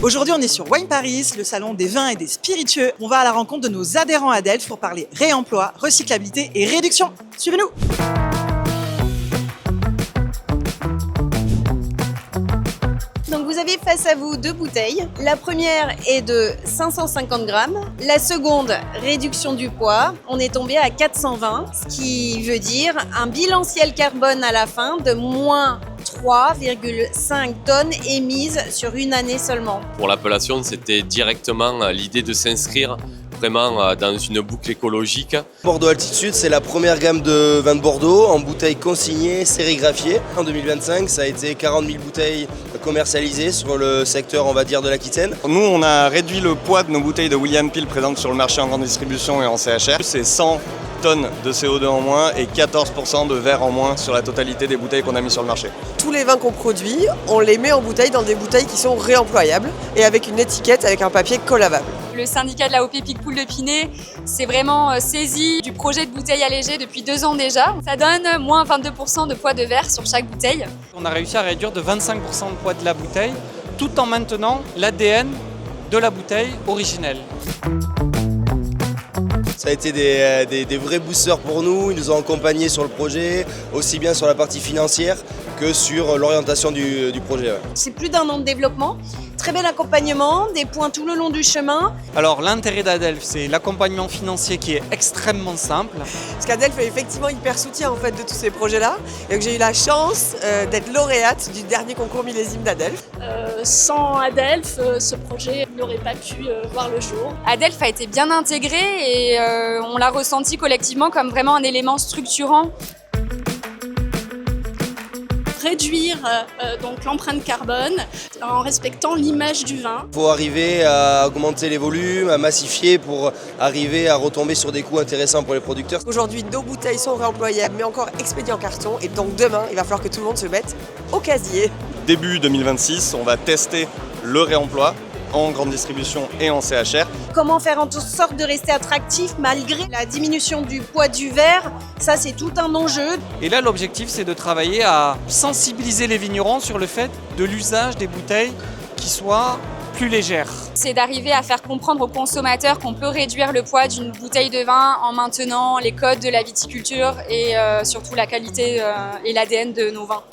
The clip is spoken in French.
Aujourd'hui, on est sur Wine Paris, le salon des vins et des spiritueux. On va à la rencontre de nos adhérents à Delft pour parler réemploi, recyclabilité et réduction. Suivez-nous. Donc vous avez face à vous deux bouteilles. La première est de 550 grammes. La seconde, réduction du poids. On est tombé à 420, ce qui veut dire un bilanciel carbone à la fin de moins 3,5 tonnes émises sur une année seulement. Pour l'appellation, c'était directement l'idée de s'inscrire vraiment dans une boucle écologique. Bordeaux Altitude, c'est la première gamme de vins de Bordeaux en bouteilles consignées, sérigraphiées. En 2025, ça a été 40 000 bouteilles commercialisées sur le secteur, on va dire, de l'Aquitaine. Nous, on a réduit le poids de nos bouteilles de William Peel présentes sur le marché en grande distribution et en CHR. C'est 100 tonnes de CO2 en moins et 14% de verre en moins sur la totalité des bouteilles qu'on a mis sur le marché. Tous les vins qu'on produit, on les met en bouteille dans des bouteilles qui sont réemployables et avec une étiquette avec un papier collavable. Le syndicat de l'AOP Picpoul de Pinet s'est vraiment saisi du projet de bouteille allégée depuis 2 ans déjà. Ça donne moins 22% de poids de verre sur chaque bouteille. On a réussi à réduire de 25% le poids de la bouteille tout en maintenant l'ADN de la bouteille originelle. Ça a été des vrais boosters pour nous, ils nous ont accompagnés sur le projet, aussi bien sur la partie financière que sur l'orientation du projet. Ouais. C'est plus d'1 an de développement. Très bel accompagnement, des points tout le long du chemin. Alors l'intérêt d'Adelft, c'est l'accompagnement financier qui est extrêmement simple. Parce qu'Adelft est effectivement hyper soutien en fait de tous ces projets-là. Et donc j'ai eu la chance d'être lauréate du dernier concours millésime d'Adelft. Sans Adelft, ce projet n'aurait pas pu voir le jour. Adelft a été bien intégré et on l'a ressenti collectivement comme vraiment un élément structurant. Réduire donc l'empreinte carbone en respectant l'image du vin. Il faut arriver à augmenter les volumes, à massifier pour arriver à retomber sur des coûts intéressants pour les producteurs. Aujourd'hui, nos bouteilles sont réemployables mais encore expédiées en carton. Et donc demain, il va falloir que tout le monde se mette au casier. Début 2026, on va tester le réemploi en grande distribution et en CHR. Comment faire en sorte de rester attractif malgré la diminution du poids du verre? Ça, c'est tout un enjeu. Et là, l'objectif, c'est de travailler à sensibiliser les vignerons sur le fait de l'usage des bouteilles qui soient plus légères. C'est d'arriver à faire comprendre aux consommateurs qu'on peut réduire le poids d'une bouteille de vin en maintenant les codes de la viticulture et surtout la qualité et l'ADN de nos vins.